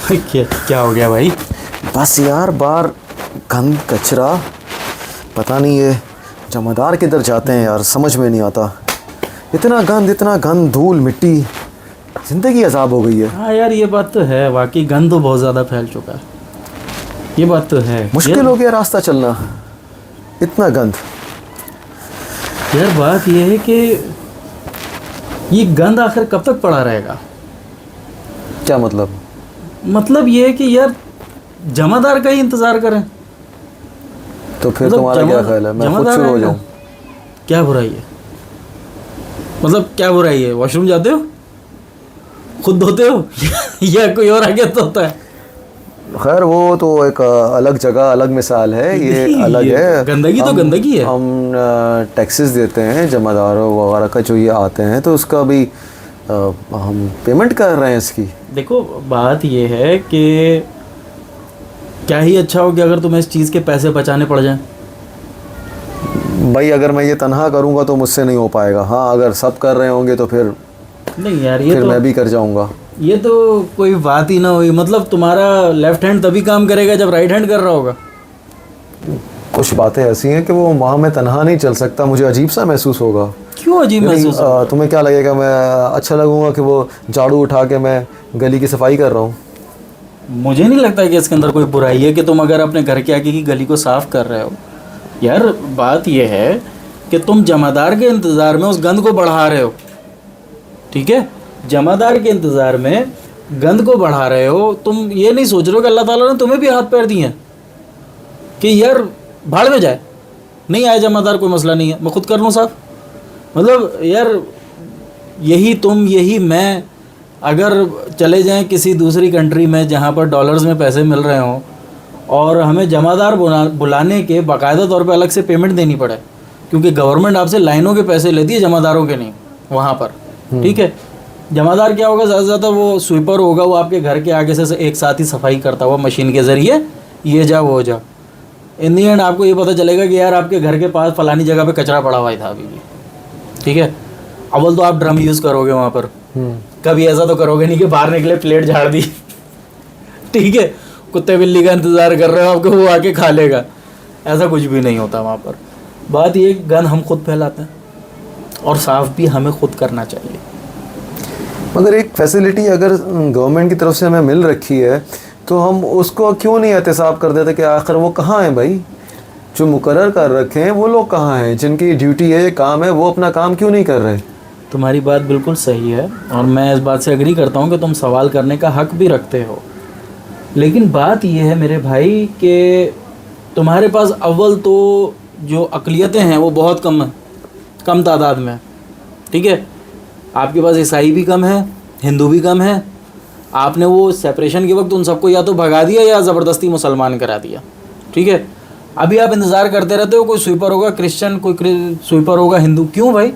क्या हो गया भाई? बस यार बाहर गंद कचरा, पता नहीं ये जमादार किधर जाते हैं यार, समझ में नहीं आता। इतना गंद धूल मिट्टी, ज़िंदगी अजाब हो गई है। हाँ यार, ये बात तो है, वाकई गंद तो बहुत ज़्यादा फैल चुका है, ये बात तो है। मुश्किल हो गया रास्ता चलना, इतना गंद। यार बात ये है कि ये गंद आखिर कब तक पड़ा रहेगा? क्या मतलब? मतलब ये है कि यार जमादार का ही इंतज़ार करें। तो फिर मतलब तुम्हारा क्या ख्याल है, मैं खुद शुरू हो जाऊँ? क्या बुराई है? मतलब क्या बुराई है? वॉशरूम जाते हो, खुद धोते हो या कोई और आगे धोता है? खैर वो तो एक अलग जगह, अलग मिसाल है, ये अलग है। गंदगी तो गंदगी है। हम टैक्सेस देते हैं जमादारों वगैरह का, जो ये आते हैं तो उसका भी हम पेमेंट कर रहे हैं इसकी। देखो बात ये है कि क्या ही अच्छा हो कि अगर तुम्हें इस चीज़ के पैसे बचाने पड़ जाएं। भाई अगर मैं ये तनहा करूँगा तो मुझसे नहीं हो पाएगा। हाँ, अगर सब कर रहे होंगे तो फिर नहीं यार, ये फिर तो मैं भी कर जाऊँगा। ये तो कोई बात ही ना हुई। मतलब तुम्हारा लेफ्ट हैंड तभी काम करेगा जब राइट हैंड कर रहा होगा। कुछ बातें ऐसी हैं कि वो वहाँ मैं तनहा नहीं चल सकता, मुझे अजीब सा महसूस होगा। क्यों अजीब महसूस? तुम्हें क्या लगेगा, मैं अच्छा लगूंगा कि वो झाड़ू उठा के मैं गली की सफाई कर रहा हूँ? मुझे नहीं लगता कि इसके अंदर कोई बुराई है कि तुम अगर अपने घर के आगे की गली को साफ कर रहे हो। यार बात यह है कि तुम जमादार के इंतज़ार में उस गंद को बढ़ा रहे हो, ठीक है? जमादार के इंतज़ार में गंद को बढ़ा रहे हो। तुम ये नहीं सोच रहे हो कि अल्लाह ताला ने तुम्हें भी हाथ पैर दिए हैं कि यार भाड़ में जाए, नहीं आए जमादार, कोई मसला नहीं है, मैं खुद कर लूँ साफ। मतलब यार यही तुम, यही मैं अगर चले जाएं किसी दूसरी कंट्री में जहाँ पर डॉलर्स में पैसे मिल रहे हों और हमें जमादार बुलाने के बाकायदा तौर पे अलग से पेमेंट देनी पड़े, क्योंकि गवर्नमेंट आपसे लाइनों के पैसे लेती है, जमादारों के नहीं, वहाँ पर, ठीक है? जमादार क्या होगा, ज़्यादा से ज़्यादा वो स्वीपर होगा, वो आपके घर के आगे से एक साथ ही सफाई करता हुआ मशीन के ज़रिए, ये जा वो जा। इन दी एंड आपको ये पता चलेगा कि यार आपके घर के पास फलानी जगह पे कचरा पड़ा हुआ था अभी भी, ठीक है? अव्वल तो आप ड्रम यूज़ करोगे वहाँ पर, कभी ऐसा तो करोगे नहीं कि बाहर निकले प्लेट झाड़ दी ठीक है, कुत्ते बिल्ली का इंतज़ार कर रहे हो आपको, वो आके खा लेगा, ऐसा कुछ भी नहीं होता वहाँ पर। बात ये गंद हम खुद फैलाते हैं और साफ़ भी हमें खुद करना चाहिए। मगर एक फैसिलिटी अगर गवर्नमेंट की तरफ से हमें मिल रखी है तो हम उसको क्यों नहीं एहतसाब कर देते कि आखिर वो कहाँ हैं भाई? जो मुकर्रर कर रखे हैं वो लोग कहाँ हैं, जिनकी ड्यूटी है, ये काम है, वो अपना काम क्यों नहीं कर रहे? तुम्हारी बात बिल्कुल सही है और मैं इस बात से एग्री करता हूँ कि तुम सवाल करने का हक भी रखते हो, लेकिन बात ये है मेरे भाई कि तुम्हारे पास अव्वल तो जो अक़लियतें हैं वो बहुत कम है, कम तादाद में, ठीक है? आपके पास ईसाई भी कम है, हिंदू भी कम है। आपने वो सेपरेशन के वक्त उन सबको या तो भगा दिया या ज़बरदस्ती मुसलमान करा दिया, ठीक है? अभी आप इंतज़ार करते रहते हो, कोई स्वीपर होगा क्रिश्चियन, कोई स्वीपर होगा हिंदू। क्यों भाई?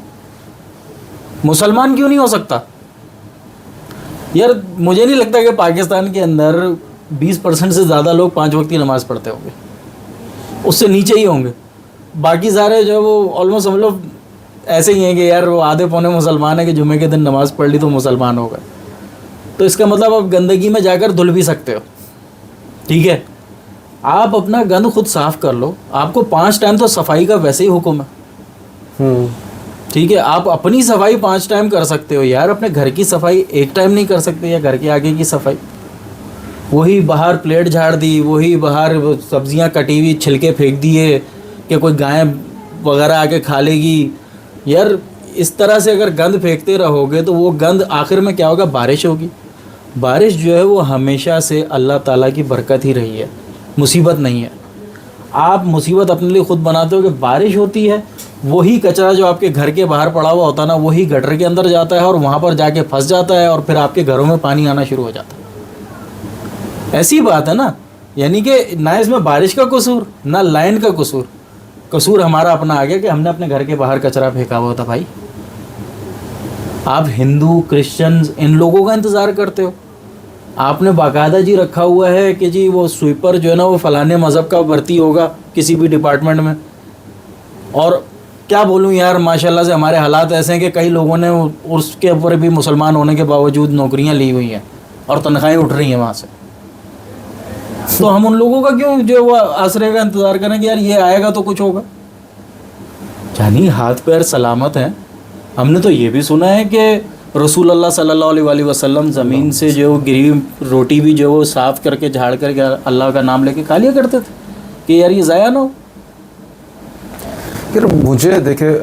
मुसलमान क्यों नहीं हो सकता? यार मुझे नहीं लगता कि पाकिस्तान के अंदर 20% से ज़्यादा लोग 5 वक्त की नमाज़ पढ़ते होंगे, उससे नीचे ही होंगे। बाकी सारे जो वो ऑलमोस्ट हम लोग ऐसे ही हैं कि यार वो आधे पौने मुसलमान है कि जुमे के दिन नमाज़ पढ़ ली तो मुसलमान हो गए। तो इसका मतलब आप गंदगी में जाकर धुल भी सकते हो, ठीक है? आप अपना गंद खुद साफ़ कर लो। आपको 5 टाइम तो सफाई का वैसे ही हुक्म है, ठीक है? आप अपनी सफाई 5 टाइम कर सकते हो यार, अपने घर की सफाई 1 टाइम नहीं कर सकते? या घर के आगे की सफाई, वही बाहर प्लेट झाड़ दी, वही बाहर सब्जियां कटी हुई छिलके फेंक दिए कि कोई गाय वगैरह आके खा लेगी। यार इस तरह से अगर गंद फेंकते रहोगे तो वो गंद आखिर में क्या होगा? बारिश होगी। बारिश जो है वो हमेशा से अल्लाह ताला की बरकत ही रही है, मुसीबत नहीं है। आप मुसीबत अपने लिए ख़ुद बनाते हो कि बारिश होती है, वही कचरा जो आपके घर के बाहर पड़ा हुआ होता है ना, वही गटर के अंदर जाता है और वहाँ पर जाके फंस जाता है और फिर आपके घरों में पानी आना शुरू हो जाता है। ऐसी बात है ना, यानी कि ना इसमें बारिश का कसूर, ना लाइन का कसूर हमारा अपना आ गया कि हमने अपने घर के बाहर कचरा फेंका हुआ था। भाई आप हिंदू क्रिश्चियंस इन लोगों का इंतज़ार करते हो। आपने बाकायदा जी रखा हुआ है कि जी वो स्वीपर जो है ना वो फ़लाने मज़हब का भर्ती होगा किसी भी डिपार्टमेंट में। और क्या बोलूँ यार, माशाल्लाह से हमारे हालात ऐसे हैं कि कई लोगों ने उसके ऊपर भी मुसलमान होने के बावजूद नौकरियां ली हुई हैं और तनख्वाहें उठ रही हैं वहाँ से। तो हम उन लोगों का क्यों जो वो आश्रय का इंतजार करें कि यार ये आएगा तो कुछ होगा। यानी हाथ पैर सलामत हैं। हमने तो ये भी सुना है कि रसूल अल्लाह सल्लल्लाहु अलैहि वसल्लम ज़मीन से जो गिरी रोटी भी जो वो साफ़ करके झाड़ करके अल्लाह का नाम लेके खा लिया करते थे कि यार ये ज़ाया ना हो। यार मुझे देखे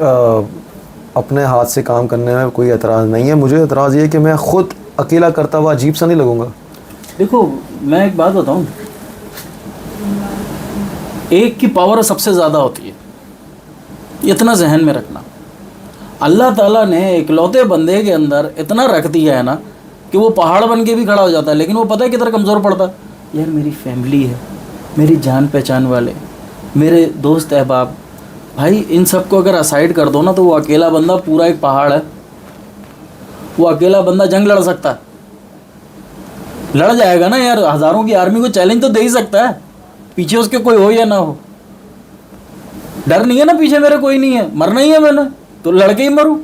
अपने हाथ से काम करने में कोई एतराज़ नहीं है, मुझे एतराज़ ये है कि मैं ख़ुद अकेला करता हुआ अजीब सा नहीं लगूंगा। देखो मैं एक बात बताऊं, एक की पावर सबसे ज़्यादा होती है, इतना जहन में रखना। अल्लाह ताला ने इकलौते बंदे के अंदर इतना रख दिया है ना कि वो पहाड़ बन के भी खड़ा हो जाता है, लेकिन वो पता है कितना कमज़ोर पड़ता है। यार मेरी फैमिली है, मेरी जान पहचान वाले, मेरे दोस्त अहबाब, भाई इन सबको अगर असाइड कर दो ना तो वो अकेला बंदा पूरा एक पहाड़ है। वो अकेला बंदा जंग लड़ सकता है, लड़ जाएगा ना यार, हज़ारों की आर्मी को चैलेंज तो दे ही सकता है, पीछे उसके कोई हो या ना हो। डर नहीं है ना, पीछे मेरे कोई नहीं है, मरना ही है मैंने तो लड़के ही मरूं।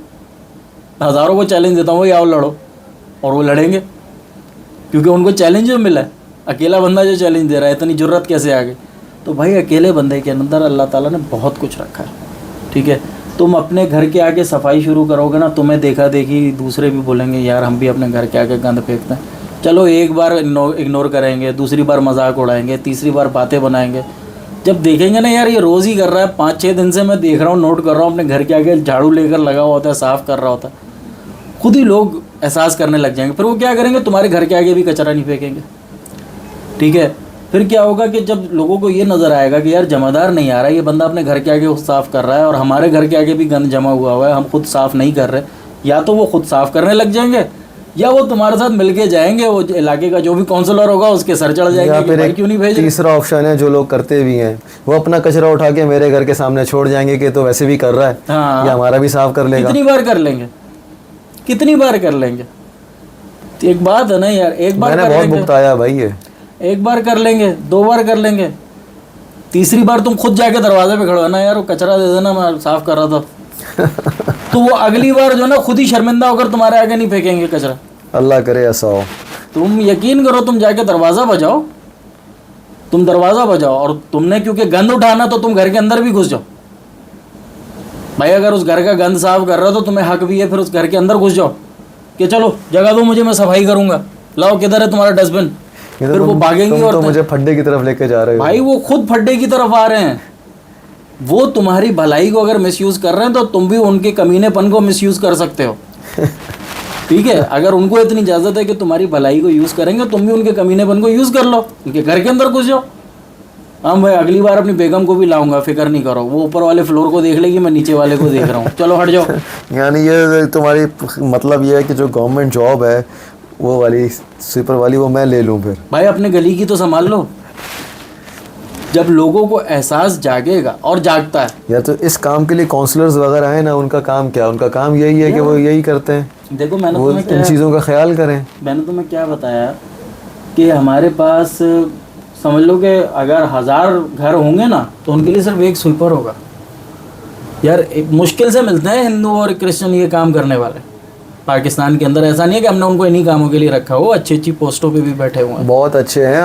हज़ारों को चैलेंज देता हूँ भाई आओ लड़ो, और वो लड़ेंगे क्योंकि उनको चैलेंज जो मिला है। अकेला बंदा जो चैलेंज दे रहा है, इतनी जुर्रत कैसे आ गई? तो भाई अकेले बंदे के अंदर अल्लाह ताला ने बहुत कुछ रखा है, ठीक है। तुम अपने घर के आगे सफाई शुरू करोगे ना, तुम्हें देखा देखी दूसरे भी बोलेंगे यार हम भी अपने घर के आगे गंद फेंकते हैं। चलो एक बार इग्नोर करेंगे, दूसरी बार मजाक उड़ाएंगे, तीसरी बार बातें बनाएंगे। जब देखेंगे ना यार ये रोज़ ही कर रहा है, 5-6 दिन से मैं देख रहा हूँ, नोट कर रहा हूँ, अपने घर के आगे झाड़ू लेकर लगा हुआ होता है, साफ़ कर रहा होता है, खुद ही लोग एहसास करने लग जाएंगे। फिर वो क्या करेंगे, तुम्हारे घर के आगे भी कचरा नहीं फेंकेंगे, ठीक है। फिर क्या होगा कि जब लोगों को ये नज़र आएगा कि यार जमादार नहीं आ रहा है, ये बंदा अपने घर के आगे साफ़ कर रहा है और हमारे घर के आगे भी गंद जमा हुआ है, हम खुद साफ़ नहीं कर रहे, या तो वो खुद साफ़ करने लग जाएंगे या वो तुम्हारे साथ मिलके जाएंगे, वो इलाके का जो भी काउंसलर होगा उसके सर चढ़ जाएंगे कि भाई क्यों नहीं भेज। तीसरा ऑप्शन है जो लोग करते भी हैं, वो अपना कचरा उठा के मेरे घर के सामने छोड़ जाएंगे कि तो वैसे भी कर रहा है, हाँ, या हमारा भी साफ कर लेगा। कितनी बार कर लेंगे, कितनी बार कर लेंगे? तो एक बात है ना यार, एक बार मैंने बहुत भुगताया भाई ये। एक बार कर लेंगे, 2 बार कर लेंगे, तीसरी बार तुम खुद जाके दरवाजे पे खड़ो है ना, यार वो कचरा दे देना मैं साफ कर रहा था तो वो अगली बार जो ना खुद ही शर्मिंदा होकर तुम्हारे आगे नहीं फेंकेंगे कचरा। अल्लाह करे ऐसा हो। तुम यकीन करो, तुम जाके दरवाज़ा बजाओ, तुम दरवाज़ा बजाओ, और तुमने क्योंकि गंद उठाना तो तुम घर के अंदर भी घुस जाओ। भाई अगर उस घर का गंद साफ कर रहे हो तो तुम्हें हक भी है फिर उस घर के अंदर घुस जाओ कि चलो जगह दो मुझे, मैं सफाई करूंगा, लाओ किधर है तुम्हारा डस्टबिन। फिर वो भागेंगी और तो मुझे फड्डे की तरफ लेके जा रहे हो भाई, वो खुद फड्डे की तरफ आ रहे हैं। वो तुम्हारी भलाई को अगर मिसयूज कर रहे हैं तो तुम भी उनके कमीनेपन को मिसयूज कर सकते हो ठीक है। अगर उनको इतनी इजाज़त है कि तुम्हारी भलाई को यूज़ करेंगे, तुम भी उनके कमीनेपन को यूज़ कर लो, उनके घर के अंदर घुस जाओ। हाँ भाई अगली बार अपनी बेगम को भी लाऊंगा, फिक्र नहीं करो, वो ऊपर वाले फ्लोर को देख लेगी, मैं नीचे वाले को देख रहा हूँ, चलो हट जाओ यानी ये तुम्हारी मतलब ये है कि जो गवर्नमेंट जॉब है वो वाली स्वीपर वाली वो मैं ले लूँ फिर? भाई अपने गली की तो संभाल लो। जब लोगों को एहसास जागेगा, और जागता है या तो इस काम के लिए काउंसलर्स वगैरह हैं ना, उनका काम क्या, उनका काम यही है कि वो यही करते हैं। देखो मैंने वो तुम्हें इन चीज़ों का ख्याल करें। मैंने तुम्हें क्या बताया कि हमारे पास समझ लो कि अगर 1000 घर होंगे ना तो उनके लिए सिर्फ एक स्वीपर होगा। यार मुश्किल से मिलते हैं हिंदू और क्रिश्चियन ये काम करने वाले पाकिस्तान के अंदर। ऐसा नहीं है कि हमने उनको इन्हीं कामों के लिए रखा हो, अच्छी अच्छी पोस्टों पे भी बैठे हुए हैं, बहुत अच्छे हैं।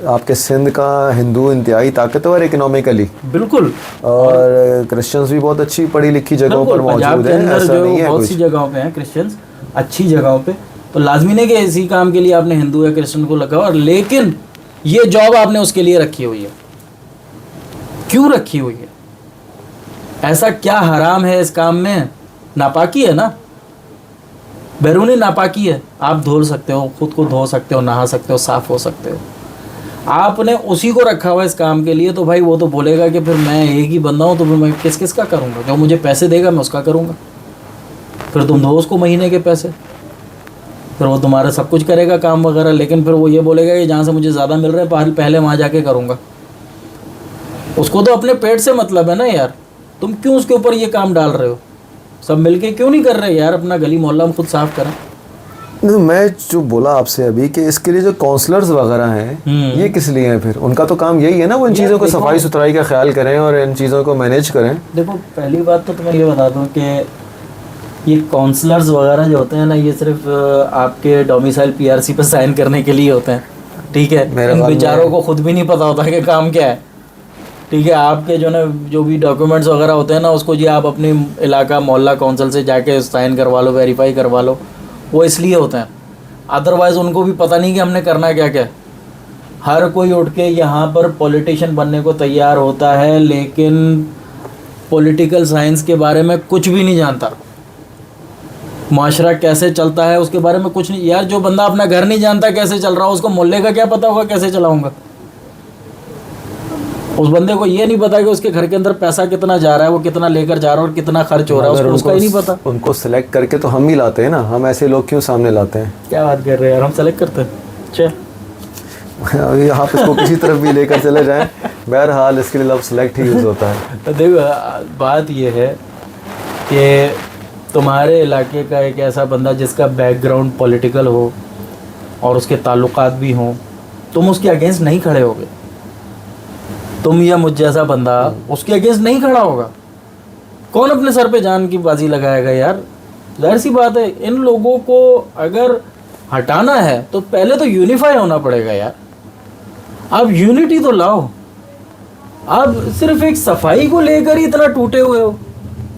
आपके सिंध का हिंदू इंतहाई ताकतवर इकोनॉमिकली, बिल्कुल, और क्रिश्चियंस भी बहुत अच्छी पढ़ी लिखी जगहों पर मौजूद हैं। ऐसा नहीं है, बहुत सी जगहों पे हैं क्रिश्चियंस, अच्छी जगहों पे। तो लाजमी नहीं कि इसी काम के लिए आपने हिंदू या क्रिश्चियन को लगा हो, लेकिन ये जॉब आपने उसके लिए रखी हुई है। क्यों रखी हुई है? ऐसा क्या हराम है इस काम में? नापाकी है ना, बैरूनी नापाकी है। आप धो सकते हो, खुद को धो सकते हो, नहा सकते हो, साफ हो सकते हो। आपने उसी को रखा हुआ इस काम के लिए, तो भाई वो तो बोलेगा कि फिर मैं एक ही बंदा हूँ तो फिर मैं किस किस का करूँगा? जो मुझे पैसे देगा मैं उसका करूँगा। फिर तुम दो उसको महीने के पैसे, फिर वो तुम्हारा सब कुछ करेगा काम वगैरह, लेकिन फिर वो ये बोलेगा कि जहाँ से मुझे ज़्यादा मिल रहा है पहले वहाँ जाके करूँगा। उसको तो अपने पेट से मतलब है ना यार, तुम क्यों उसके ऊपर ये काम डाल रहे हो? सब मिलके क्यों नहीं कर रहे यार? अपना गली मोहल्ला हम खुद साफ करें। नहीं, मैं जो बोला आपसे अभी कि इसके लिए जो काउंसलर्स वगैरह हैं ये किस लिए हैं? फिर उनका तो काम यही है ना, वो इन चीज़ों को सफाई सुथराई का ख्याल करें और इन चीज़ों को मैनेज करें। देखो पहली बात तो तुम्हें ये बता दूं कि ये काउंसलर्स वगैरह जो होते हैं ना, ये सिर्फ आपके डोमिसाइल पीआरसी पर साइन करने के लिए होते हैं, ठीक है, मेरे इन ख्याल में- बेचारों को खुद भी नहीं पता होता कि काम क्या है। ठीक है, आपके जो ना जो भी डॉक्यूमेंट्स वगैरह होते हैं ना, उसको जी आप अपनी इलाका मोहल्ला काउंसिल से जाके साइन करवा लो, वेरीफाई करवा लो, वो इसलिए होते हैं। अदरवाइज़ उनको भी पता नहीं कि हमने करना क्या क्या है। हर कोई उठ के यहाँ पर पॉलिटिशियन बनने को तैयार होता है, लेकिन पॉलिटिकल साइंस के बारे में कुछ भी नहीं जानता। माशरा कैसे चलता है उसके बारे में कुछ नहीं। यार जो बंदा अपना घर नहीं जानता कैसे चल रहा हो, उसको मोहल्ले का क्या पता होगा कैसे चलाऊंगा। उस बंदे को ये नहीं पता कि उसके घर के अंदर पैसा कितना जा रहा है, वो कितना लेकर जा रहा है और कितना खर्च हो रहा है, अगर उसको उसका ही नहीं पता। उनको सेलेक्ट करके तो हम ही लाते हैं ना, हम ऐसे लोग क्यों सामने लाते हैं? क्या बात कर रहे हैं यार, हम सेलेक्ट करते हैं। चल अभी आप इसको किसी तरफ भी लेकर चले जाएं, बहरहाल इसके लिए लफ्ज़ सेलेक्ट ही यूज़ होता है। तो देखो बात ये है कि तुम्हारे इलाके का एक ऐसा बंदा जिसका बैकग्राउंड पॉलिटिकल हो और उसके ताल्लुकात भी हों, तुम उसके अगेंस्ट नहीं खड़े होगे। तुम या मुझ जैसा बंदा उसके अगेंस्ट नहीं खड़ा होगा। कौन अपने सर पे जान की बाजी लगाएगा यार? जाहिर सी बात है, इन लोगों को अगर हटाना है तो पहले तो यूनिफाई होना पड़ेगा यार। आप यूनिटी तो लाओ। आप सिर्फ एक सफाई को लेकर ही इतना टूटे हुए हो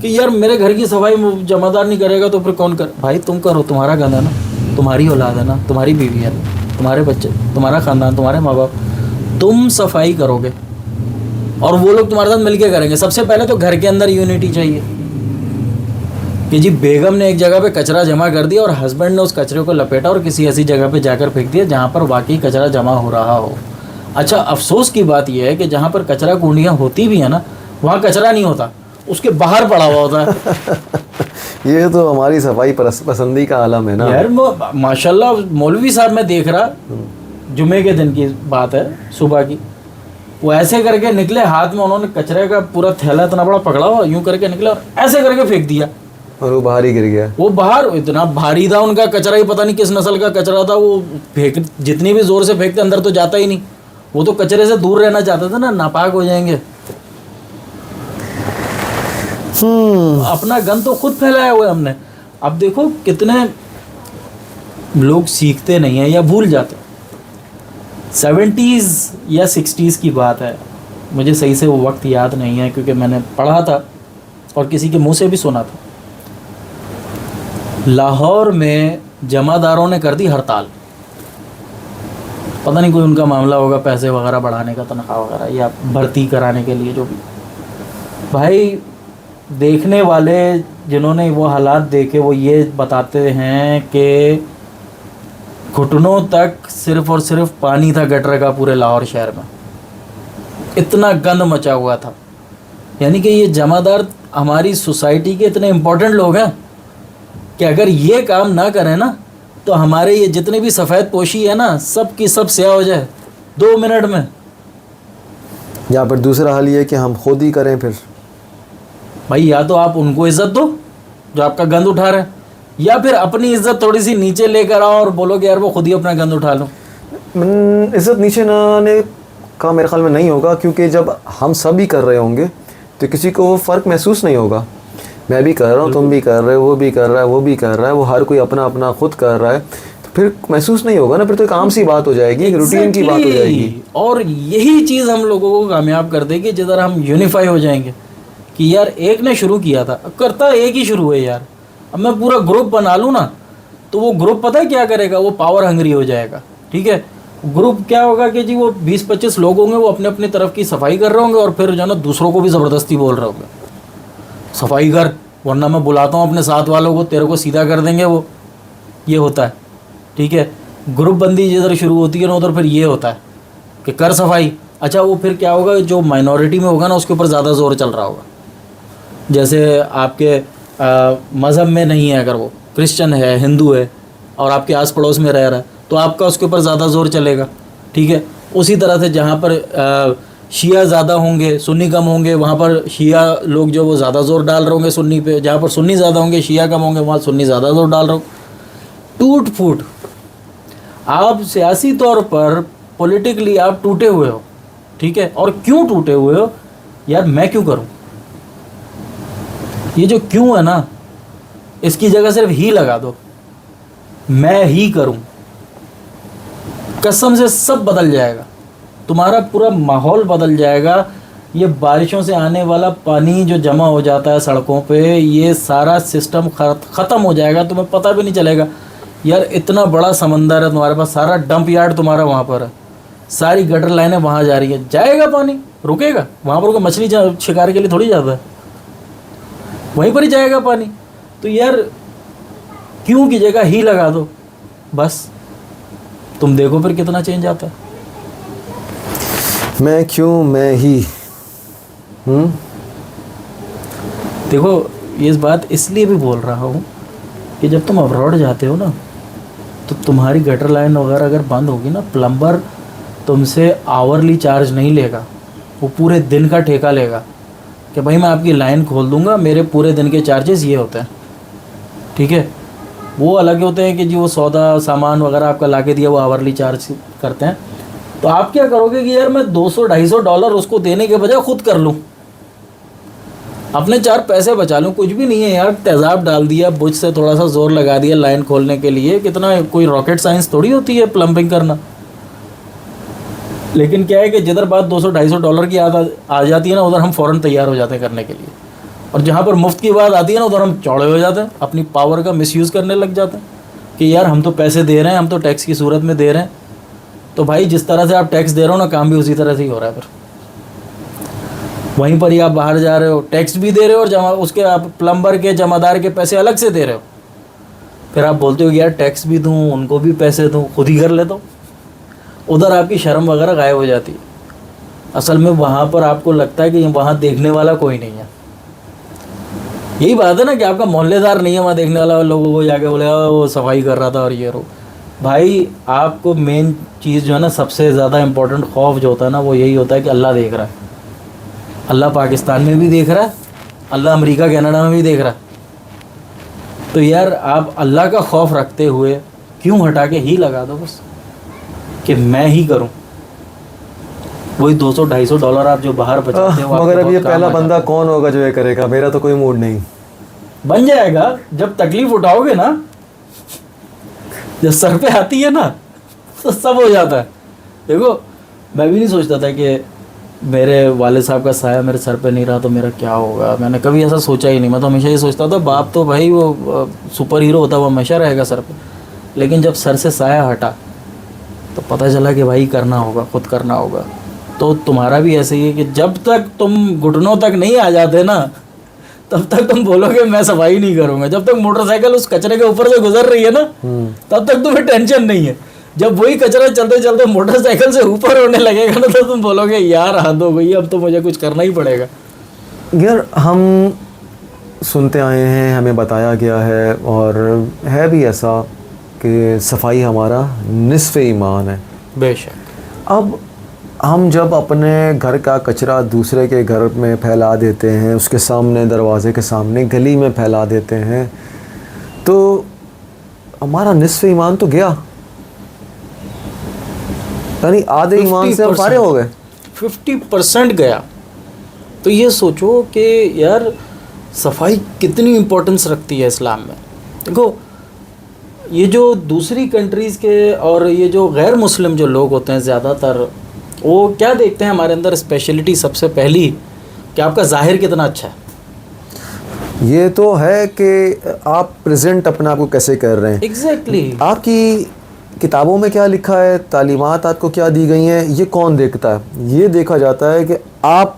कि यार मेरे घर की सफाई जमादार नहीं करेगा तो फिर कौन कर? भाई तुम करो, तुम्हारा गंद है ना, तुम्हारी औलाद है ना, तुम्हारी बीवी है, तुम्हारे बच्चे, तुम्हारा ख़ानदान, तुम्हारे माँ बाप, तुम सफाई करोगे और वो लोग तुम्हारे साथ मिलके करेंगे। सबसे पहले तो घर के अंदर यूनिटी चाहिए कि जी बेगम ने एक जगह पे कचरा जमा कर दिया और हस्बैंड ने उस कचरे को लपेटा और किसी ऐसी जगह पे जाकर फेंक दिया जहाँ पर वाकई कचरा जमा हो रहा हो। अच्छा, अफसोस की बात यह है कि जहाँ पर कचरा कुंडियाँ होती भी है ना, वहाँ कचरा नहीं होता, उसके बाहर पड़ा हुआ होता है। ये तो हमारी सफाई पसंदी का आलम है ना यार माशाल्लाह मौलवी साहब मैं देख रहा, जुमे के दिन की बात है, सुबह की, वो ऐसे करके निकले, हाथ में उन्होंने कचरे का पूरा थैला इतना बड़ा पकड़ा हुआ, यूं करके निकले और ऐसे करके फेंक दिया और वो बाहर ही गिर गया। वो बाहर। इतना भारी था उनका कचरा, ही पता नहीं किस नस्ल का कचरा था। वो फेंक जितनी भी जोर से फेंकते अंदर तो जाता ही नहीं। वो तो कचरे से दूर रहना चाहते थे ना, नापाक हो जाएंगे। अपना गंद तो खुद फैलाया हुआ है हमने। अब देखो कितने लोग सीखते नहीं हैं या भूल जाते। 70s या 60s की बात है, मुझे सही से वो वक्त याद नहीं है क्योंकि मैंने पढ़ा था और किसी के मुंह से भी सुना था। लाहौर में जमादारों ने कर दी हड़ताल। पता नहीं कोई उनका मामला होगा, पैसे वगैरह बढ़ाने का, तनख्वाह वगैरह या भर्ती कराने के लिए, जो भी। भाई देखने वाले जिन्होंने वो हालात देखे वो ये बताते हैं कि घुटनों तक सिर्फ और सिर्फ पानी था गटर का पूरे लाहौर शहर में। इतना गंद मचा हुआ था। यानी कि ये जमादार हमारी सोसाइटी के इतने इम्पोर्टेंट लोग हैं कि अगर ये काम ना करें ना तो हमारे ये जितने भी सफ़ेद पोशी है ना, सब की सब स्याह हो जाए 2 मिनट में। या फिर दूसरा हाल ये कि हम खुद ही करें फिर। भाई या तो आप उनको इज्जत दो जो आपका गंद उठा रहे हैं, या फिर अपनी इज्जत थोड़ी सी नीचे लेकर आओ और बोलो कि यार वो खुद ही अपना गंद उठा लो। इज्जत नीचे ना आने का मेरे ख्याल में नहीं होगा, क्योंकि जब हम सब ही कर रहे होंगे तो किसी को वो फ़र्क महसूस नहीं होगा। मैं भी कर रहा हूँ, तुम भी कर रहे हो, वो भी कर रहा है, वो भी कर रहा है, वो हर कोई अपना अपना खुद कर रहा है, तो फिर महसूस नहीं होगा ना। फिर तो एक आम सी बात हो जाएगी, एक रूटीन की बात हो जाएगी। और यही चीज़ हम लोगों को कामयाब कर देगी जिधर हम यूनिफाई हो जाएंगे कि यार एक ने शुरू किया था, करता एक ही शुरू है यार। अब मैं पूरा ग्रुप बना लूँ ना तो वो ग्रुप पता है क्या करेगा, वो पावर हंग्री हो जाएगा। ठीक है, ग्रुप क्या होगा कि जी वो 20-25 लोग होंगे, वो अपने अपनी तरफ की सफाई कर रहे होंगे और फिर जो ना दूसरों को भी ज़बरदस्ती बोल रहे होंगे सफाई कर, वरना मैं बुलाता हूँ अपने साथ वालों को, तेरे को सीधा कर देंगे वो। ये होता है। ठीक है, ग्रुप बंदी जिधर शुरू होती है ना उधर फिर ये होता है कि कर सफाई। अच्छा, वो फिर क्या होगा, जो माइनॉरिटी में होगा ना उसके ऊपर ज़्यादा जोर चल रहा होगा। जैसे आपके मज़हब में नहीं है, अगर वो क्रिश्चियन है, हिंदू है और आपके आस पड़ोस में रह रहा है तो आपका उसके ऊपर ज़्यादा जोर चलेगा। ठीक है, उसी तरह से जहाँ पर शिया ज़्यादा होंगे सुन्नी कम होंगे, वहाँ पर शिया लोग जो वो ज़्यादा ज़ोर डाल रहे होंगे सुन्नी पे। जहाँ पर सुन्नी ज़्यादा होंगे शिया कम होंगे, वहाँ सुन्नी ज़्यादा ज़ोर डाल रहे होंगे। टूट फूट। आप सियासी तौर पर पॉलिटिकली आप टूटे हुए हो। ठीक है, और क्यों टूटे हुए हो यार? मैं क्यों करूँ? ये जो क्यों है ना, इसकी जगह सिर्फ ही लगा दो, मैं ही करूं। कसम से सब बदल जाएगा, तुम्हारा पूरा माहौल बदल जाएगा। ये बारिशों से आने वाला पानी जो जमा हो जाता है सड़कों पे, ये सारा सिस्टम ख़त्म हो जाएगा, तुम्हें पता भी नहीं चलेगा। यार इतना बड़ा समंदर है तुम्हारे पास, सारा डंप यार्ड तुम्हारा वहाँ पर है, सारी गटर लाइनें वहाँ जा रही है, जाएगा पानी, रुकेगा? वहाँ पर कोई मछली शिकार के लिए थोड़ी जाता है, वहीं पर ही जाएगा पानी। तो यार क्यों की जगह ही लगा दो बस, तुम देखो फिर कितना चेंज आता है। मैं क्यों मैं ही देखो ये इस बात इसलिए भी बोल रहा हूँ कि जब तुम अब्रॉड जाते हो ना, तो तुम्हारी गटर लाइन वगैरह अगर बंद होगी ना, प्लम्बर तुमसे आवरली चार्ज नहीं लेगा, वो पूरे दिन का ठेका लेगा कि भाई मैं आपकी लाइन खोल दूंगा, मेरे पूरे दिन के चार्जेस ये होते हैं, ठीक है। वो अलग होते हैं कि जी वो सौदा सामान वगैरह आपका ला के दिया, वो आवरली चार्ज करते हैं। तो आप क्या करोगे कि यार मैं $200-250 उसको देने के बजाय खुद कर लूँ, अपने 4 पैसे बचा लूँ। कुछ भी नहीं है यार, तेज़ाब डाल दिया, बुझ से थोड़ा सा जोर लगा दिया लाइन खोलने के लिए, कितना कोई रॉकेट साइंस थोड़ी होती है प्लम्बिंग करना। लेकिन क्या है कि जिधर बात $200-250 की आ जाती है ना, उधर हम फ़ौरन तैयार हो जाते हैं करने के लिए, और जहाँ पर मुफ्त की बात आती है ना, उधर हम चौड़े हो जाते हैं, अपनी पावर का मिसयूज़ करने लग जाते हैं कि यार हम तो पैसे दे रहे हैं, हम तो टैक्स की सूरत में दे रहे हैं। तो भाई जिस तरह से आप टैक्स दे रहे हो ना, काम भी उसी तरह से ही हो रहा है। फिर वहीं पर ही आप बाहर जा रहे हो, टैक्स भी दे रहे हो, और जमा उसके आप प्लम्बर के जमादार के पैसे अलग से दे रहे हो। फिर आप बोलते हो कि यार टैक्स भी दूँ, उनको भी पैसे दूँ, खुद ही कर लेता हूँ। उधर आपकी शर्म वगैरह गायब हो जाती है। असल में वहाँ पर आपको लगता है कि वहाँ देखने वाला कोई नहीं है। यही बात है ना कि आपका मोहल्लेदार नहीं है वहाँ देखने वाला, लोगों को जाके बोले वो सफाई कर रहा था और ये रो। भाई आपको मेन चीज़ जो है ना, सबसे ज़्यादा इम्पोर्टेंट खौफ जो होता है ना, वो यही होता है कि अल्लाह देख रहा है। अल्लाह पाकिस्तान में भी देख रहा है, अल्लाह अमेरिका कनाडा में भी देख रहा है। तो यार आप अल्लाह का खौफ रखते हुए क्यों हटा के ही लगा दो बस कि मैं ही करूं। वही $200-250 आप जो बाहर बचाते हो, मगर अब ये पहला बंदा कौन होगा जो ये करेगा? मेरा तो कोई मूड नहीं। बन जाएगा जब तकलीफ उठाओगे ना, जब सर पे आती है ना, तो सब हो जाता है। देखो मैं भी नहीं सोचता था कि मेरे वाले साहब का साया मेरे सर पे नहीं रहा तो मेरा क्या होगा। मैंने कभी ऐसा सोचा ही नहीं। मैं तो हमेशा ये सोचता था बाप तो भाई वो सुपर हीरो होता है, वो हमेशा रहेगा सर पे। लेकिन जब सर से साया हटा तो पता चला कि भाई करना होगा, खुद करना होगा। तो तुम्हारा भी ऐसे ही है कि जब तक तुम घुटनों तक नहीं आ जाते ना, तब तक तुम बोलोगे मैं सफाई नहीं करूँगा। जब तक मोटरसाइकिल उस कचरे के ऊपर से गुजर रही है ना, तब तक तुम्हें टेंशन नहीं है। जब वही कचरा चलते चलते मोटरसाइकिल से ऊपर होने लगेगा ना, तो तुम बोलोगे यार हद हो गई, अब तो मुझे कुछ करना ही पड़ेगा। यार हम सुनते आए हैं, हमें बताया गया है, और है भी ऐसा कि सफाई हमारा निस्फ़ ईमान है। बेशक। अब हम जब अपने घर का कचरा दूसरे के घर में फैला देते हैं, उसके सामने, दरवाजे के सामने, गली में फैला देते हैं, तो हमारा निस्फ़ ईमान तो गया, यानी आधे ईमान से हम फारे हो गए। 50% गया। तो ये सोचो कि यार सफाई कितनी इम्पोर्टेंस रखती है इस्लाम में। देखो ये जो दूसरी कंट्रीज़ के और ये जो गैर मुस्लिम जो लोग होते हैं ज़्यादातर, वो क्या देखते हैं हमारे अंदर स्पेशलिटी सबसे पहली कि आपका ज़ाहिर कितना अच्छा है। ये तो है कि आप प्रेजेंट अपने आप को कैसे कर रहे हैं। एग्जैक्टली। आपकी किताबों में क्या लिखा है, तालीमात आपको क्या दी गई हैं, ये कौन देखता है? ये देखा जाता है कि आप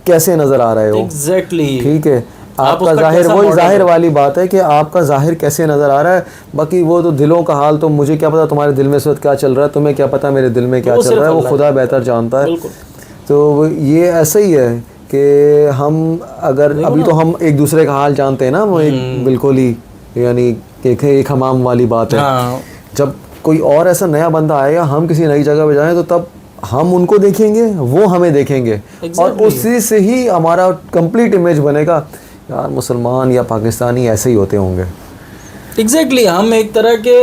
कैसे नज़र आ रहे हो। एग्जैक्टली। ठीक है, आपका ज़ाहिर, वही ज़ाहिर वाली बात है कि आपका ज़ाहिर कैसे नज़र आ रहा है। बाकी वो तो दिलों का हाल, तो मुझे क्या पता तुम्हारे दिल में इस वक्त क्या चल रहा है, तुम्हें क्या पता मेरे दिल में क्या चल रहा है, वो खुदा बेहतर जानता है। तो ये ऐसा ही है कि हम अगर अभी तो हम एक दूसरे का हाल जानते हैं ना, वो एक बिल्कुल ही यानी एक हमाम वाली बात है। जब कोई और ऐसा नया बंदा आएगा, हम किसी नई जगह पे जाएं, तो तब हम उनको देखेंगे, वो हमें देखेंगे, और उसी से ही हमारा कंप्लीट इमेज बनेगा। यार मुसलमान या पाकिस्तानी ऐसे ही होते होंगे। एग्जैक्टली। हम एक तरह के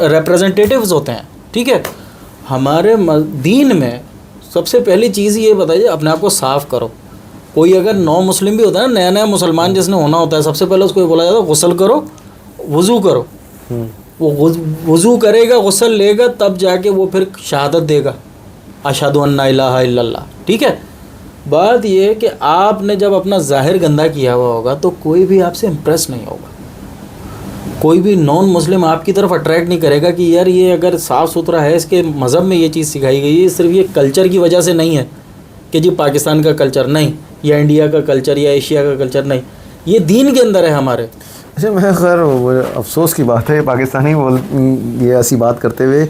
रिप्रेजेंटेटिव्स होते हैं। ठीक है, हमारे दीन में सबसे पहली चीज़ ये बताइए, अपने आप को साफ़ करो। कोई अगर नौ मुस्लिम भी होता है ना, नया नया मुसलमान जिसने होना होता है, सबसे पहले उसको ये बोला जाता है गुस्ल करो, वज़ू करो। वो वज़ू करेगा, गुस्ल लेगा, तब जाके वो फिर शहादत देगा, अशहदु अन्ना इलाहा इल्लल्लाह। ठीक है, बात ये है कि आपने जब अपना ज़ाहिर गंदा किया हुआ होगा तो कोई भी आपसे इम्प्रेस नहीं होगा, कोई भी नॉन मुस्लिम आपकी तरफ अट्रैक्ट नहीं करेगा कि यार ये अगर साफ़ सुथरा है, इसके मज़हब में ये चीज़ सिखाई गई है, सिर्फ ये कल्चर की वजह से नहीं है कि जी पाकिस्तान का कल्चर नहीं, या इंडिया का कल्चर, या एशिया का कल्चर नहीं, ये दीन के अंदर है हमारे। अच्छा, मैं खैर अफसोस की बात है पाकिस्तानी बोल ये ऐसी बात करते हुए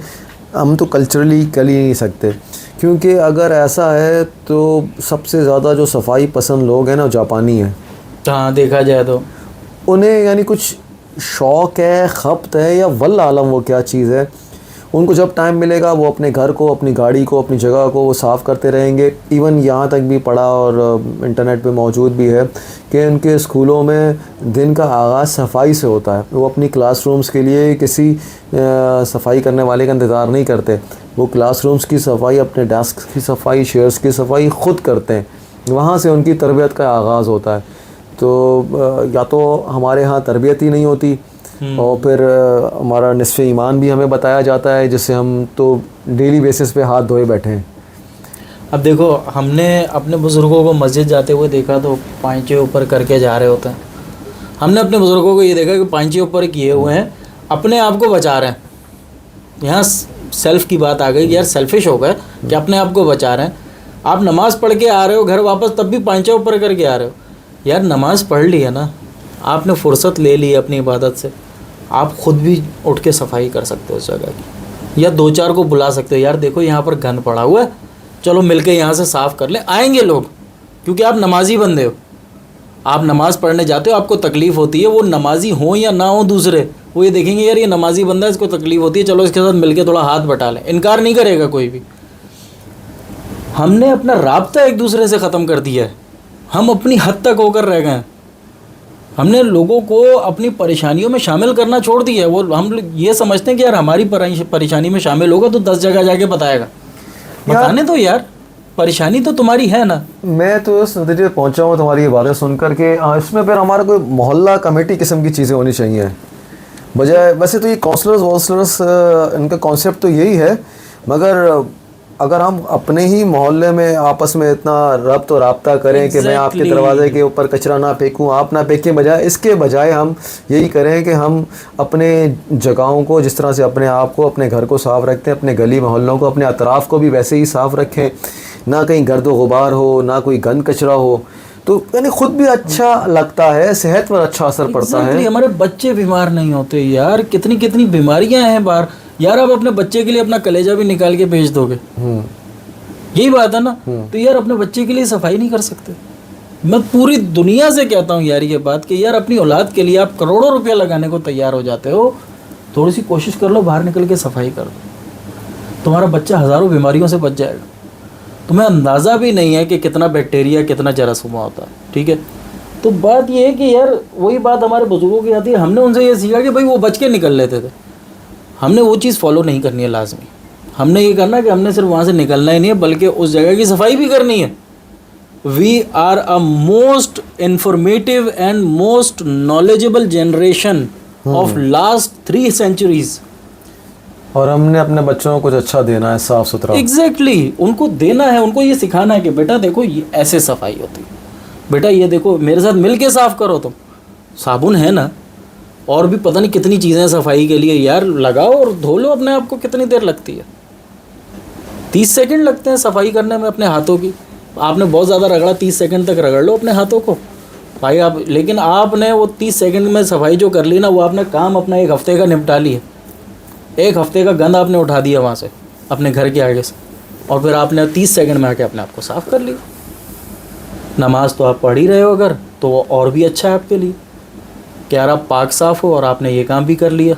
हम तो कल्चरली कर ही नहीं सकते, क्योंकि अगर ऐसा है तो सबसे ज़्यादा जो सफाई पसंद लोग हैं ना जापानी हैं। हाँ, देखा जाए तो उन्हें यानी कुछ शौक़ है, खपत है या वल्ला आलम वो क्या चीज़ है, उनको जब टाइम मिलेगा वो अपने घर को, अपनी गाड़ी को, अपनी जगह को वो साफ़ करते रहेंगे। इवन यहाँ तक भी पढ़ा और इंटरनेट पे मौजूद भी है कि उनके स्कूलों में दिन का आगाज़ सफाई से होता है। वो अपनी क्लासरूम्स के लिए किसी सफाई करने वाले का इंतज़ार नहीं करते, वो क्लासरूम्स की सफाई, अपने डेस्क की सफाई, चेयर्स की सफाई ख़ुद करते हैं। वहाँ से उनकी तरबियत का आगाज़ होता है। तो या तो हमारे यहाँ तरबियत ही नहीं होती और फिर हमारा निस्फ़ ईमान भी हमें बताया जाता है, जिससे हम तो डेली बेसिस पे हाथ धोए बैठे हैं। अब देखो, हमने अपने बुज़ुर्गों को मस्जिद जाते हुए देखा तो पांचे ऊपर करके जा रहे होते हैं। हमने अपने बुज़ुर्गों को ये देखा कि पांचे ऊपर किए हुए हैं, अपने आप को बचा रहे हैं। यहाँ सेल्फ़ की बात आ गई कि यार सेल्फिश हो गए कि अपने आप को बचा रहे हैं। आप नमाज़ पढ़ के आ रहे हो घर वापस, तब भी पांचा ऊपर करके आ रहे हो। यार नमाज़ पढ़ ली है ना, आपने फुर्सत ले ली अपनी इबादत से, आप ख़ुद भी उठ के सफाई कर सकते हो उस जगह की, या दो चार को बुला सकते हो, यार देखो यहाँ पर गंद पड़ा हुआ है, चलो मिलके यहाँ से साफ़ कर ले। आएंगे लोग, क्योंकि आप नमाजी बंदे हो, आप नमाज़ पढ़ने जाते हो, आपको तकलीफ़ होती है। वो नमाजी हों या ना हो दूसरे, वो ये देखेंगे यार ये नमाजी बंदा है, इसको तकलीफ़ होती है, चलो इसके साथ मिलके थोड़ा हाथ बटा लें। इनकार नहीं करेगा कोई भी। हमने अपना राब्ता एक दूसरे से ख़त्म कर दिया है, हम अपनी हद तक होकर रह गए हैं। हमने लोगों को अपनी परेशानियों में शामिल करना छोड़ दिया है। वो हम ये समझते हैं कि यार हमारी परेशानी में शामिल होगा तो 10 जगह जाके बताएगा। बताने तो यार, परेशानी तो तुम्हारी है ना। मैं तो इस नतीजे पहुँचा हूँ तुम्हारी ये बातें सुनकर के, इसमें फिर हमारा कोई मोहल्ला कमेटी किस्म की चीज़ें होनी चाहिए बजाय। वैसे तो ये काउंसलर्स वाउंसलर्स इनका कॉन्सेप्ट तो यही है, मगर अगर हम अपने ही मोहल्ले में आपस में इतना रब्त और राब्ता करें कि मैं आपके दरवाजे के ऊपर कचरा ना फेंकूं, आप ना फेंकें, बजाय इसके बजाय हम यही करें कि हम अपने जगहों को, जिस तरह से अपने आप को, अपने घर को साफ़ रखते हैं, अपने गली मोहल्लों को, अपने अतराफ़ को भी वैसे ही साफ़ रखें, ना कहीं गर्द व गुबार हो, ना कोई गंद कचरा हो, तो यानी ख़ुद भी अच्छा लगता है, सेहत पर अच्छा असर पड़ता है। हमारे बच्चे बीमार नहीं होते यार, कितनी कितनी बीमारियां हैं बाहर। यार आप अपने बच्चे के लिए अपना कलेजा भी निकाल के भेज दोगे, यही बात है ना। तो यार अपने बच्चे के लिए सफाई नहीं कर सकते। मैं पूरी दुनिया से कहता हूँ यार ये बात कि यार अपनी औलाद के लिए आप करोड़ों रुपया लगाने को तैयार हो जाते हो, थोड़ी सी कोशिश कर लो, बाहर निकल के सफाई कर दो, तुम्हारा बच्चा हज़ारों बीमारियों से बच जाएगा। तुम्हें अंदाज़ा भी नहीं है कि कितना बैक्टीरिया, कितना जरासीम होता है। ठीक है, तो बात ये है कि यार वही बात हमारे बुजुर्गों की आती है। हमने उनसे ये सीखा कि भाई वो बच के निकल लेते थे, हमने वो चीज़ फॉलो नहीं करनी है लाजमी। हमने ये करना है कि हमने सिर्फ वहाँ से निकलना ही नहीं है, बल्कि उस जगह की सफाई भी करनी है। We are a most informative and most knowledgeable generation of last 3 centuries, और हमने अपने बच्चों को कुछ अच्छा देना है, साफ़ सुथरा। एग्जैक्टली, उनको देना है, उनको ये सिखाना है कि बेटा देखो ये ऐसे सफाई होती है, बेटा ये देखो मेरे साथ मिल के साफ़ करो। तुम साबुन है ना, और भी पता नहीं कितनी चीज़ें सफाई के लिए, यार लगाओ और धो लो अपने आप को। कितनी देर लगती है? 30 सेकंड लगते हैं सफाई करने में अपने हाथों की। आपने बहुत ज़्यादा रगड़ा, 30 सेकंड तक रगड़ लो अपने हाथों को भाई आप। लेकिन आपने वो 30 सेकंड में सफाई जो कर ली ना, वो आपने काम अपना 1 हफ्ते का निपटा लिया। 1 हफ्ते का गंद आपने उठा दिया वहाँ से अपने घर के आगे से, और फिर आपने 30 सेकंड में आके अपने आप को साफ़ कर लिया। नमाज तो आप पढ़ ही रहे हो अगर, तो वो और भी अच्छा है आपके लिए कि यार आप पाक साफ़ हो और आपने ये काम भी कर लिया।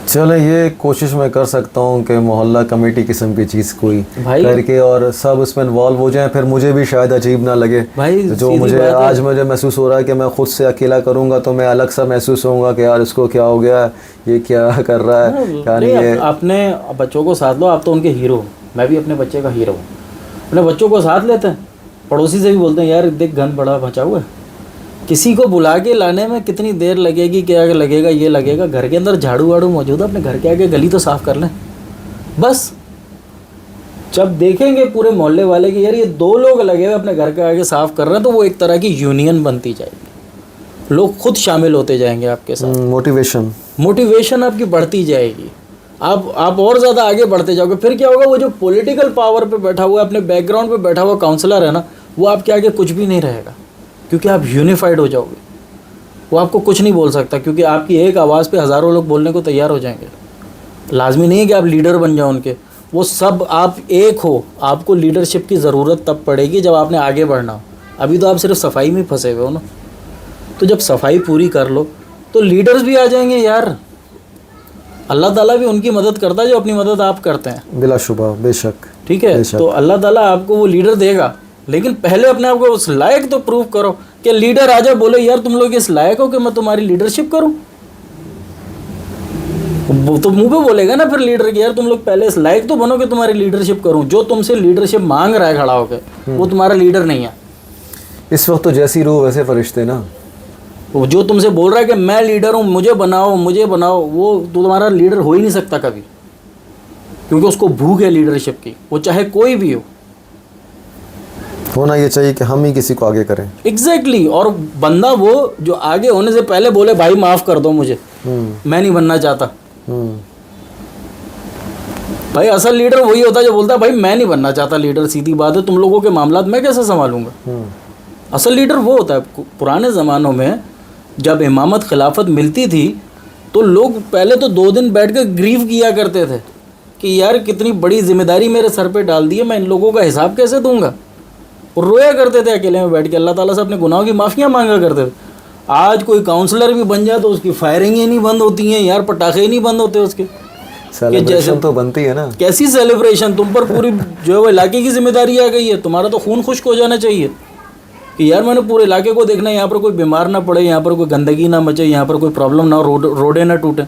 चलो ये कोशिश मैं कर सकता हूँ कि मोहल्ला कमेटी किस्म की चीज़ कोई करके और सब उसमें इन्वॉल्व हो जाएं, फिर मुझे भी शायद अजीब ना लगे भाई। तो जो मुझे आज मुझे महसूस हो रहा है कि मैं ख़ुद से अकेला करूँगा तो मैं अलग सा महसूस होऊंगा कि यार इसको क्या हो गया, ये क्या कर रहा है, क्या नहीं है। अपने बच्चों को साथ लो, आप तो उनके हीरो हो, मैं भी अपने बच्चे का हीरो हूँ। अपने बच्चों को साथ लेते हैं, पड़ोसी से भी बोलते हैं यार देख गंद बड़ा बचा हुआ है, किसी को बुला के लाने में कितनी देर लगेगी, क्या लगेगा, ये लगेगा, घर के अंदर झाड़ू वाड़ू मौजूद है, अपने घर के आगे गली तो साफ़ कर लें बस। जब देखेंगे पूरे मोहल्ले वाले कि यार ये 2 लोग लगे हुए अपने घर के आगे साफ़ कर रहे हैं, तो वो एक तरह की यूनियन बनती जाएगी, लोग खुद शामिल होते जाएंगे आपके साथ, मोटिवेशन आपकी बढ़ती जाएगी, आप और ज़्यादा आगे बढ़ते जाओगे। फिर क्या होगा, वो जो पॉलिटिकल पावर पे बैठा हुआ है, अपने बैकग्राउंड पे बैठा हुआ काउंसलर है ना, वो आपके आगे कुछ भी नहीं रहेगा, क्योंकि आप यूनिफाइड हो जाओगे। वो आपको कुछ नहीं बोल सकता, क्योंकि आपकी एक आवाज़ पे हज़ारों लोग बोलने को तैयार हो जाएंगे। लाजमी नहीं है कि आप लीडर बन जाओ उनके, वो सब आप एक हो। आपको लीडरशिप की ज़रूरत तब पड़ेगी जब आपने आगे बढ़ना हो। अभी तो आप सिर्फ सफाई में फंसे हुए हो ना, तो जब सफाई पूरी कर लो तो लीडर्स भी आ जाएंगे यार। अल्लाह ताला भी उनकी मदद करता है जो अपनी मदद आप करते हैं, बिलाशुबा, बेशक। ठीक है, तो अल्लाह ताला आपको वो लीडर देगा, लेकिन पहले अपने आप को उस लायक तो प्रूव करो कि लीडर आ जाए बोले यार तुम लोग इस लायक हो कि मैं तुम्हारी लीडरशिप करूं। वो तो मुंह पे बोलेगा ना फिर लीडर की, यार तुम लोग पहले इस लायक तो बनो कि तुम्हारी लीडरशिप करूं। जो तुमसे लीडरशिप मांग रहा है खड़ा होकर, वो तुम्हारा लीडर नहीं है इस वक्त। तो जैसी रूह वैसे फरिश्ते ना। वो जो तुमसे बोल रहा है कि मैं लीडर हूँ, मुझे बनाओ, वो तो तुम्हारा लीडर हो ही नहीं सकता कभी, क्योंकि उसको भूख है लीडरशिप की, वो चाहे कोई भी हो। होना ये चाहिए कि हम ही किसी को आगे करें। एग्जैक्टली और बंदा वो जो आगे होने से पहले बोले भाई माफ़ कर दो मुझे, मैं नहीं बनना चाहता। भाई असल लीडर वही होता है जो बोलता है भाई मैं नहीं बनना चाहता लीडर, सीधी बात है, तुम लोगों के मामलात मैं कैसे संभालूंगा। असल लीडर वो होता है। पुराने ज़मानों में जब इमामत खिलाफत मिलती थी तो लोग पहले तो 2 दिन बैठ कर ग्रीव किया करते थे कि यार कितनी बड़ी जिम्मेदारी मेरे सर पे डाल दी है, मैं इन लोगों का हिसाब कैसे दूंगा। और रोया करते थे अकेले में बैठ के, अल्लाह ताला से अपने गुनाहों की माफ़ियाँ मांगा करते थे। आज कोई काउंसलर भी बन जाए तो उसकी फायरिंग ही नहीं बंद होती हैं यार, पटाखे ही नहीं बंद होते उसके। सेलिब्रेशन तो बनती है ना। कैसी सेलिब्रेशन, तुम पर पूरी जो है वो इलाके की जिम्मेदारी आ गई है, तुम्हारा तो खून खुश्क हो जाना चाहिए कि यार मैंने पूरे इलाके को देखना है, यहाँ पर कोई बीमार ना पड़े, यहाँ पर कोई गंदगी ना मचे, यहाँ पर कोई प्रॉब्लम ना हो, रोडें ना टूटें।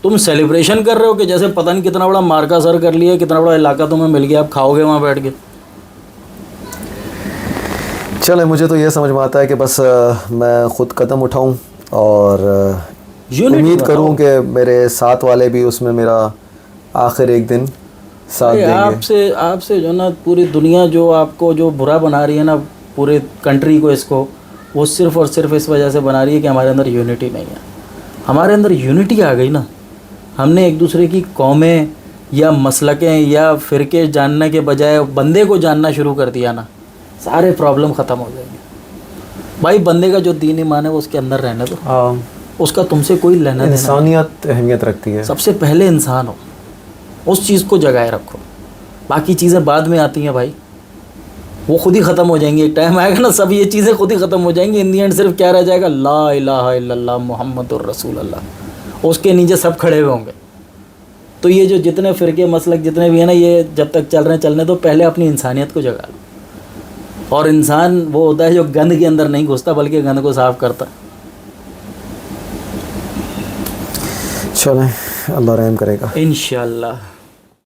तुम सेलिब्रेशन कर रहे हो कि जैसे पता नहीं कितना बड़ा मार्का सर कर लिया, कितना बड़ा इलाका तुम्हें मिल गया, आप खाओगे वहाँ बैठ के। चले, मुझे तो ये समझ में आता है कि बस मैं ख़ुद कदम उठाऊं और उम्मीद करूं कि मेरे साथ वाले भी उसमें मेरा आखिर एक दिन साथ देंगे। आपसे जो ना पूरी दुनिया जो आपको जो बुरा बना रही है ना, पूरे कंट्री को, इसको वो सिर्फ़ और सिर्फ इस वजह से बना रही है कि हमारे अंदर यूनिटी नहीं है। हमारे अंदर यूनिटी आ गई ना, हमने एक दूसरे की कौमें या मसलकें या फ़िरके जानने के बजाय बंदे को जानना शुरू कर दिया ना, सारे प्रॉब्लम ख़त्म हो जाएंगे। भाई बंदे का जो दीन ईमान है वो उसके अंदर रहने दो, उसका तुमसे कोई लेना देना। इंसानियत अहमियत रखती है। सबसे पहले इंसान हो, उस चीज़ को जगाए रखो, बाकी चीज़ें बाद में आती हैं भाई, वो खुद ही ख़त्म हो जाएंगी। एक टाइम आएगा ना सब ये चीज़ें खुद ही ख़त्म हो जाएंगी। इन दी एंड सिर्फ क्या रह जाएगा, ला इलाहा इल्लल्लाह मुहम्मदुर रसूलुल्लाह, उसके नीचे सब खड़े हुए होंगे। तो ये जो जितने फ़िरके मसलक जितने भी हैं ना, ये जब तक चल रहे हैं चलने दो, पहले अपनी इंसानियत को जगा लो। और इंसान वो होता है जो गंद के अंदर नहीं घुसता बल्कि गंद को साफ़ करता। चलें, अल्लाह रहम करेगा इंशाअल्लाह।